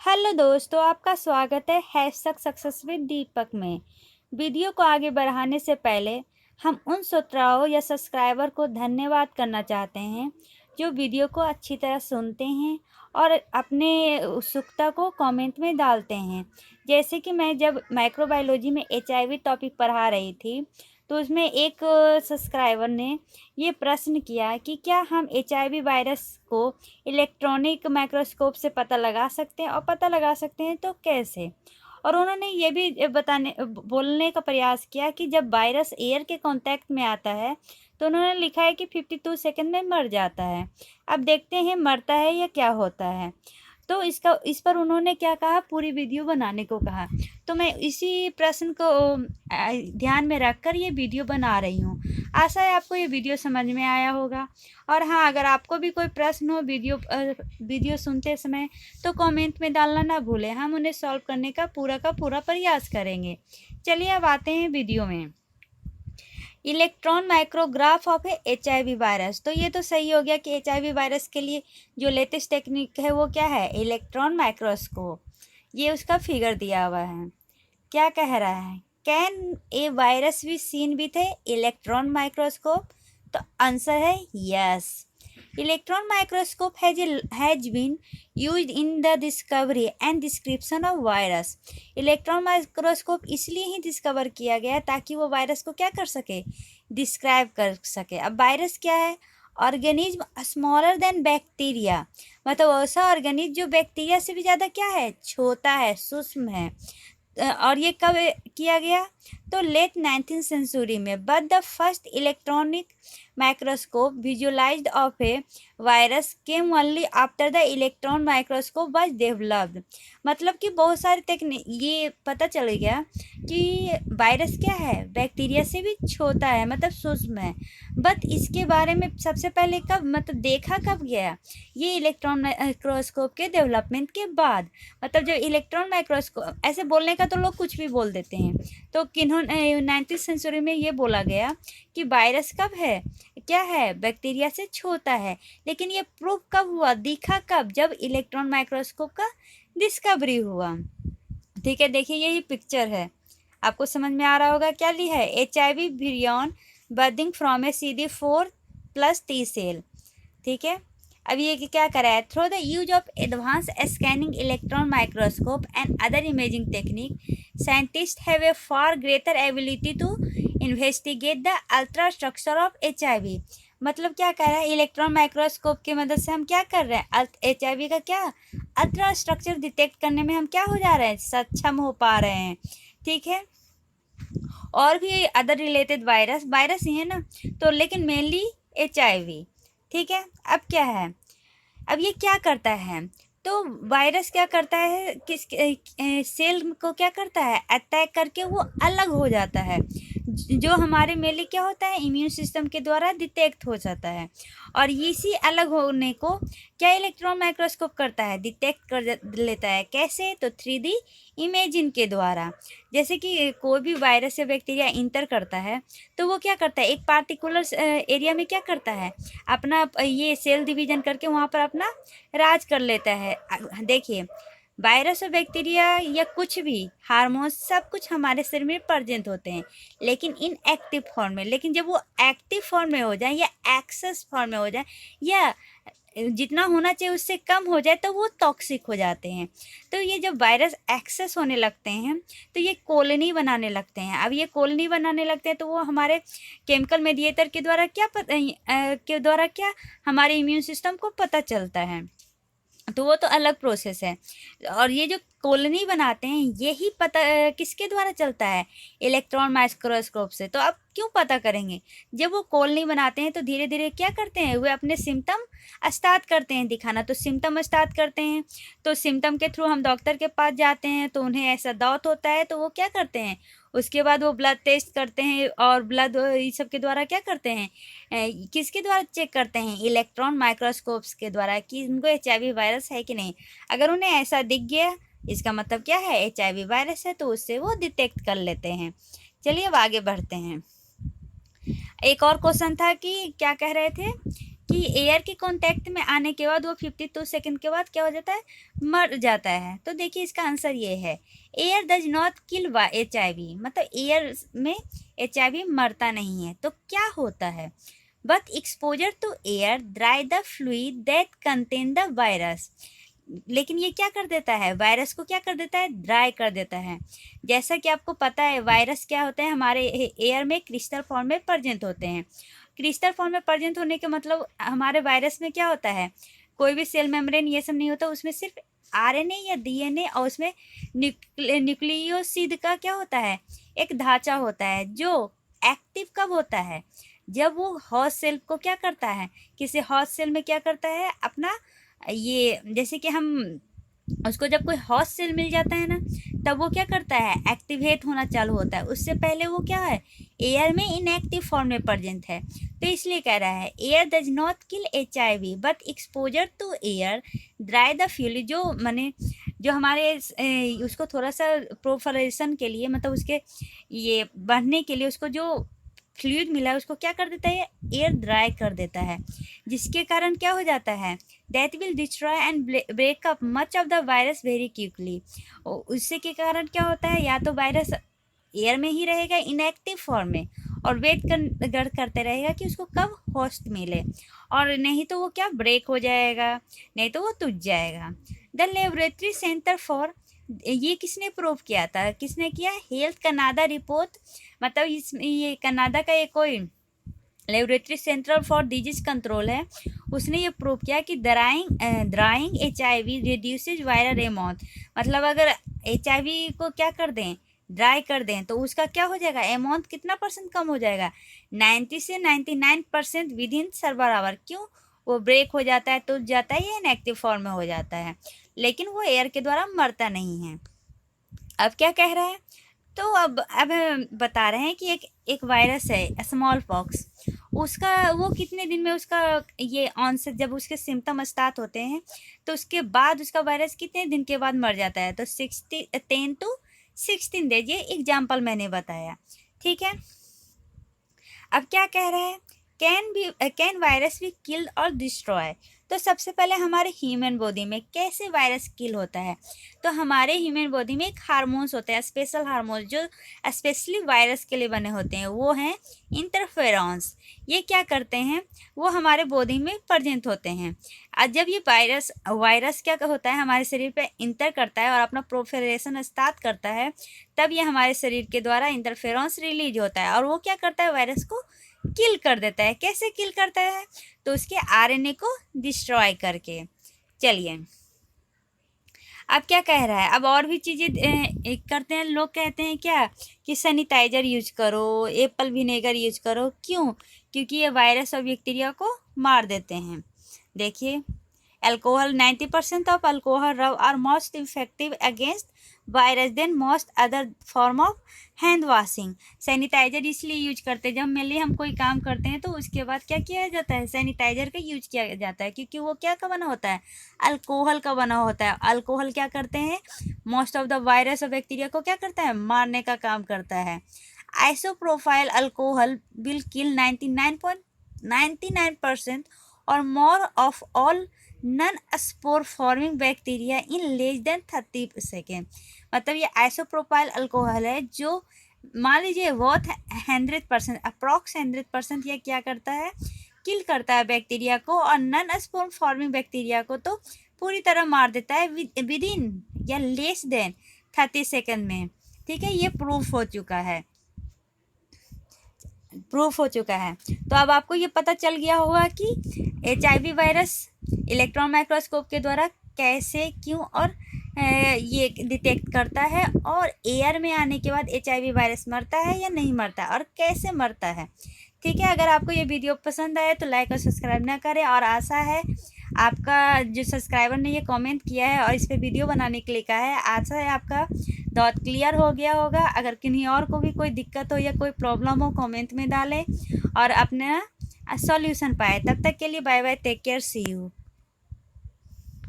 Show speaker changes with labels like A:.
A: Hello दोस्तों, आपका स्वागत है हैशटैग सक्सेस विद दीपक में। वीडियो को आगे बढ़ाने से पहले हम उन श्रोताओं या सब्सक्राइबर को धन्यवाद करना चाहते हैं जो वीडियो को अच्छी तरह सुनते हैं और अपने उत्सुकता को कमेंट में डालते हैं। जैसे कि मैं जब माइक्रोबायोलॉजी में HIV टॉपिक पढ़ा रही थी, तो उसमें एक सब्सक्राइबर ने ये प्रश्न किया कि क्या हम HIV वायरस को इलेक्ट्रॉनिक माइक्रोस्कोप से पता लगा सकते हैं, और पता लगा सकते हैं तो कैसे। और उन्होंने ये भी बोलने का प्रयास किया कि जब वायरस एयर के कांटेक्ट में आता है तो उन्होंने लिखा है कि 52 सेकंड में मर जाता है। अब देखते हैं मरता है या क्या होता है। तो इस पर उन्होंने क्या कहा, पूरी वीडियो बनाने को कहा। तो मैं इसी प्रश्न को ध्यान में रखकर ये वीडियो बना रही हूँ। आशा है आपको ये वीडियो समझ में आया होगा। और हाँ, अगर आपको भी कोई प्रश्न हो वीडियो सुनते समय तो कमेंट में डालना ना भूलें, हम उन्हें सॉल्व करने का पूरा प्रयास करेंगे। चलिए अब आते हैं वीडियो में। Electron micrograph of HIV virus. तो ये तो सही हो गया कि HIV वायरस के लिए जो लेटेस्ट टेक्निक है वो क्या है, इलेक्ट्रॉन माइक्रोस्कोप। ये उसका फिगर दिया हुआ है। क्या कह रहा है, can a virus be seen with A electron microscope. तो आंसर है yes. Electron microscope has been used in the discovery and description of virus. Electron microscope इसलिए ही डिस्कवर किया गया ताकि वो वायरस को क्या कर सके, डिस्क्राइब कर सके। अब वायरस क्या है, ऑर्गेनिज्म स्मॉलर देन बैक्टीरिया, मतलब ऐसा ऑर्गेनिज्म जो बैक्टीरिया से भी ज़्यादा क्या है, छोटा है, सूक्ष्म है। और ये कब किया गया, तो लेट 19th सेंचुरी में। But the first electronic microscope visualised of A virus came only after the electron microscope was developed. मतलब कि बहुत सारी टेक्निक ये पता चल गया कि वायरस क्या है, बैक्टीरिया से भी छोटा है, मतलब सूक्ष्म है। बट इसके बारे में सबसे पहले कब, मतलब देखा कब गया, ये इलेक्ट्रॉन माइक्रोस्कोप के डेवलपमेंट के बाद। मतलब जब इलेक्ट्रॉन माइक्रोस्कोप, ऐसे बोलने का तो लोग कुछ भी बोल देते हैं, तो किन्होंने 19th सेंचुरी में ये बोला गया कि वायरस कब है, क्या है, बैक्टीरिया से छोटा है। लेकिन ये प्रूफ कब हुआ, दिखा कब, जब इलेक्ट्रॉन माइक्रोस्कोप का डिस्कवरी हुआ। ठीक है, देखिए यही पिक्चर है, आपको समझ में आ रहा होगा क्या लिखा है, HIV virion birthing from a CD4+ T cell. ठीक है, अब ये क्या करा है, through the use of advance scanning electron microscope and other imaging technique scientist have a far greater ability to investigate the ultrastructure of HIV। मतलब क्या कर रहा है, इलेक्ट्रॉन माइक्रोस्कोप की मदद से हम क्या कर रहे हैं, HIV का क्या अल्ट्रा स्ट्रक्चर डिटेक्ट करने में हम क्या हो जा रहे हैं, सक्षम हो पा रहे हैं। ठीक है, और भी अदर रिलेटेड वायरस ही है ना, तो लेकिन मेनली HIV। ठीक है, अब क्या है, अब ये क्या करता है, तो वायरस क्या करता है, किस सेल को क्या करता है, अटैक करके वो अलग हो जाता है, जो हमारे मेले क्या होता है, इम्यून सिस्टम के द्वारा डिटेक्ट हो जाता है। और इसी अलग होने को क्या इलेक्ट्रॉन माइक्रोस्कोप करता है, डिटेक्ट कर लेता है। कैसे, तो 3D इमेजिंग के द्वारा। जैसे कि कोई भी वायरस या बैक्टीरिया इंटर करता है तो वो क्या करता है, एक पार्टिकुलर एरिया में क्या करता है, अपना ये सेल डिवीजन करके वहाँ पर अपना राज कर लेता है। देखिए, वायरस और बैक्टीरिया या कुछ भी हार्मोन सब कुछ हमारे शरीर में प्रेजेंट होते हैं, लेकिन इन एक्टिव फॉर्म में। लेकिन जब वो एक्टिव फॉर्म में हो जाए या एक्सेस फॉर्म में हो जाए या जितना होना चाहिए उससे कम हो जाए तो वो टॉक्सिक हो जाते हैं। तो ये जब वायरस एक्सेस होने लगते हैं तो ये कॉलोनी बनाने लगते हैं। अब ये कॉलोनी बनाने लगते हैं तो वो हमारे केमिकल मेडिएटर के द्वारा क्या हमारे इम्यून सिस्टम को पता चलता है, तो वो तो अलग प्रोसेस है। और ये जो कॉलोनी बनाते हैं यही पता किसके द्वारा चलता है, इलेक्ट्रॉन माइक्रोस्कोप से। तो अब क्यों पता करेंगे, जब वो कॉलोनी बनाते हैं तो धीरे धीरे क्या करते हैं, वे अपने सिम्टम स्टार्ट करते हैं दिखाना। तो सिम्टम स्टार्ट करते हैं तो सिम्टम के थ्रू हम डॉक्टर के पास जाते हैं, तो उन्हें ऐसा डाउट होता है तो वो क्या करते हैं, उसके बाद वो ब्लड टेस्ट करते हैं, और ब्लड इस सब के द्वारा क्या करते हैं, किसके द्वारा चेक करते हैं, इलेक्ट्रॉन माइक्रोस्कोप्स के द्वारा, कि उनको HIV वायरस है कि नहीं। अगर उन्हें ऐसा दिख गया इसका मतलब क्या है, HIV वायरस है, तो उससे वो डिटेक्ट कर लेते हैं। चलिए अब आगे बढ़ते हैं। एक और क्वेश्चन था कि क्या कह रहे थे कि एयर के कांटेक्ट में आने के बाद वो 52 सेकंड के बाद क्या हो जाता है, मर जाता है। तो देखिए इसका आंसर ये है, air does not kill HIV, मतलब एयर में HIV मरता नहीं है। तो क्या होता है, but exposure to air dry the fluid that contain the virus, लेकिन ये क्या कर देता है, वायरस को क्या कर देता है, ड्राई कर देता है। जैसा कि आपको पता है वायरस क्या होते हैं, हमारे एयर में क्रिस्टल फॉर्म में प्रेजेंट होते हैं। क्रिस्टल फॉर्म में प्रेजेंट होने के मतलब हमारे वायरस में क्या होता है, कोई भी सेल मेम्ब्रेन ये सब नहीं होता, उसमें सिर्फ RNA या DNA और उसमें न्यूक्लियोसिड का क्या होता है, एक ढांचा होता है, जो एक्टिव कब होता है, जब वो होस्ट सेल को क्या करता है, किसी होस्ट सेल में क्या करता है अपना, ये जैसे कि हम उसको जब कोई होस्ट सेल मिल जाता है ना, तब वो क्या करता है, एक्टिवेट होना चालू होता है। उससे पहले वो क्या है, एयर में इनएक्टिव फॉर्म में प्रेजेंट है। तो इसलिए कह रहा है air does not kill HIV but exposure to air dry the fuel, जो माने जो हमारे उसको थोड़ा सा प्रोफरेशन के लिए, मतलब उसके ये बढ़ने के लिए उसको जो फ्लूइड मिला है उसको क्या कर देता है, एयर ड्राई कर देता है, जिसके कारण क्या हो जाता है, that will destroy and break up much of the virus very quickly. उससे के कारण क्या होता है, या तो वायरस एयर में ही रहेगा इनएक्टिव फॉर्म में और वेट करते रहेगा कि उसको कब होस्ट मिले, और नहीं तो वो क्या ब्रेक हो जाएगा, नहीं तो वो टूट जाएगा। द लेबोरेटरी सेंटर फॉर, ये किसने प्रूव किया था, किसने किया, हेल्थ कनाडा रिपोर्ट, मतलब इस ये कनाडा का एक कोई laboratory centre for disease control है, उसने ये प्रूव किया कि drawing HIV reduces viral amount, मतलब अगर HIV को क्या कर दें, ड्राई कर दें, तो उसका क्या हो जाएगा, अमाउंट कितना % कम हो जाएगा, 90 से 99% विद इन सर्वर आवर। क्यों, वो ब्रेक हो जाता है, टूट जाता है, या इनएक्टिव फॉर्म में हो जाता है, लेकिन वो एयर के द्वारा मरता नहीं है। अब क्या कह रहा है, तो अब बता रहे हैं कि एक वायरस है स्मॉल पॉक्स, उसका वो कितने दिन में उसका ये ऑनसेट, जब उसके सिम्टम स्टार्ट होते हैं तो उसके बाद उसका वायरस कितने दिन के बाद मर जाता है, तो 10 to 16 डेज, ये एग्जाम्पल मैंने बताया, ठीक है। अब क्या कह रहा है, कैन वायरस बी किल्ड और डिस्ट्रॉय। तो सबसे पहले हमारे ह्यूमन बॉडी में कैसे वायरस किल होता है, तो हमारे ह्यूमन बॉडी में एक हार्मोन्स होते हैं, स्पेशल हार्मोन्स जो स्पेशली वायरस के लिए बने होते हैं, वो हैं इंटरफेरॉन्स। ये क्या करते हैं, वो हमारे बॉडी में प्रेजेंट होते हैं। और जब ये वायरस क्या होता है, हमारे शरीर पे इंटर करता है और अपना प्रोलिफरेशन स्टार्ट करता है, तब ये हमारे शरीर के द्वारा इंटरफेरॉन्स रिलीज होता है और वो क्या करता है, वायरस को किल कर देता है। कैसे किल करता है, तो उसके RNA को डिस्ट्रॉय करके। चलिए अब क्या कह रहा है, अब और भी चीज़ें करते हैं। लोग कहते हैं क्या कि सैनिटाइजर यूज करो, एप्पल विनेगर यूज करो, क्यों, क्योंकि ये वायरस और बैक्टीरिया को मार देते हैं। देखिए alcohol, 90% of alcohol rub are most effective against virus than most other form of hand washing. Sanitiser इसलिए यूज करते हैं, जब मेनली हम कोई काम करते हैं तो उसके बाद क्या किया जाता है, सैनिटाइजर का यूज किया जाता है, क्योंकि वो क्या का बना होता है, अल्कोहल का बना होता है। अल्कोहल क्या करते हैं, मोस्ट ऑफ द वायरस और बैक्टीरिया को क्या करता है, मारने का काम करता है। आइसोप्रोपाइल अल्कोहल विल किल 99.99% और more of all non spore forming bacteria in less than 30 second. मतलब ये आइसोप्रोपाइल अल्कोहल है जो मान लीजिए बहुत 100% अप्रॉक्स 100% ये क्या करता है, किल करता है बैक्टीरिया को, और नन स्पोर फॉर्मिंग बैक्टीरिया को तो पूरी तरह मार देता है विद इन या लेस देन 30 सेकेंड में। ठीक है, ये प्रूफ हो चुका है। तो अब आपको ये पता चल गया होगा कि HIV वायरस इलेक्ट्रॉन माइक्रोस्कोप के द्वारा कैसे, क्यों और ये डिटेक्ट करता है, और एयर में आने के बाद HIV वायरस मरता है या नहीं मरता और कैसे मरता है। ठीक है, अगर आपको ये वीडियो पसंद आए तो लाइक और सब्सक्राइब ना करें, और आशा है आपका जो सब्सक्राइबर ने ये कमेंट किया है और इस पर वीडियो बनाने के लिए कहा है, आशा है आपका डाउट क्लियर हो गया होगा। अगर किन्हीं और को भी कोई दिक्कत हो या कोई प्रॉब्लम हो, कमेंट में डालें और अपना सॉल्यूशन पाए। तब तक के लिए bye bye, take care, see you.